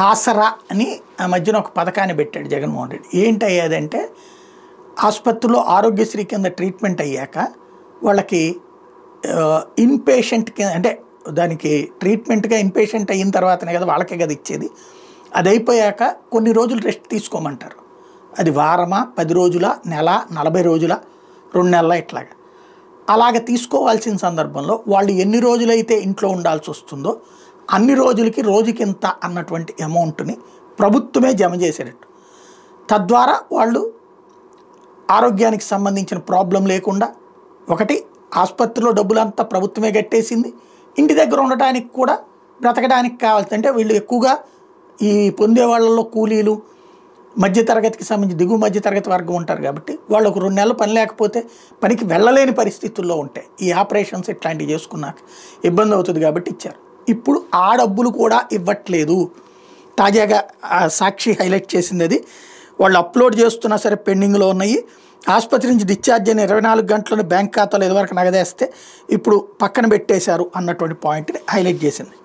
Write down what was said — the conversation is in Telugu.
ఆసరా అని ఆ మధ్యన ఒక పథకాన్ని పెట్టాడు జగన్మోహన్ రెడ్డి. ఏంటి అయ్యేదంటే ఆసుపత్రిలో ఆరోగ్యశ్రీ కింద ట్రీట్మెంట్ అయ్యాక వాళ్ళకి ఇన్పేషెంట్ కింద అంటే దానికి ట్రీట్మెంట్గా ఇన్పేషెంట్ అయిన తర్వాతనే కదా వాళ్ళకే కదా ఇచ్చేది. అది అయిపోయాక కొన్ని రోజులు రెస్ట్ తీసుకోమంటారు. అది వారమా, 10 రోజుల, నెల, 40 రోజుల, 2 నెలల ఇట్లాగా. అలాగ తీసుకోవాల్సిన సందర్భంలో వాళ్ళు ఎన్ని రోజులైతే ఇంట్లో ఉండాల్సి వస్తుందో అన్ని రోజులకి రోజుకింత అన్నటువంటి అమౌంట్ని ప్రభుత్వమే జమ చేసేటట్టు. తద్వారా వాళ్ళు ఆరోగ్యానికి సంబంధించిన ప్రాబ్లం లేకుండా, ఒకటి ఆసుపత్రిలో డబ్బులంతా ప్రభుత్వమే కట్టేసింది, ఇంటి దగ్గర ఉండటానికి కూడా బ్రతకడానికి కావాల్సి అంటే వీళ్ళు ఎక్కువగా ఈ పొందే వాళ్ళలో కూలీలు, మధ్యతరగతికి సంబంధించి దిగువ మధ్యతరగతి వర్గం ఉంటారు కాబట్టి వాళ్ళు ఒక 2 నెలలు పని లేకపోతే పనికి వెళ్ళలేని పరిస్థితుల్లో ఉంటాయి. ఈ ఆపరేషన్స్ ఇట్లాంటివి చేసుకున్నాక ఇబ్బంది అవుతుంది కాబట్టి ఇచ్చారు. ఇప్పుడు ఆ డబ్బులు కూడా ఇవ్వట్లేదు. తాజాగా సాక్షి హైలైట్ చేసింది అది. వాళ్ళు అప్లోడ్ చేస్తున్నా సరే పెండింగ్లో ఉన్నాయి. ఆసుపత్రి నుంచి డిశ్చార్జ్ అయిన 24 గంటల్లోనే బ్యాంక్ ఖాతాలో ఇదివరకు నగదేస్తే ఇప్పుడు పక్కన పెట్టేశారు అన్నటువంటి పాయింట్ని హైలైట్ చేసింది.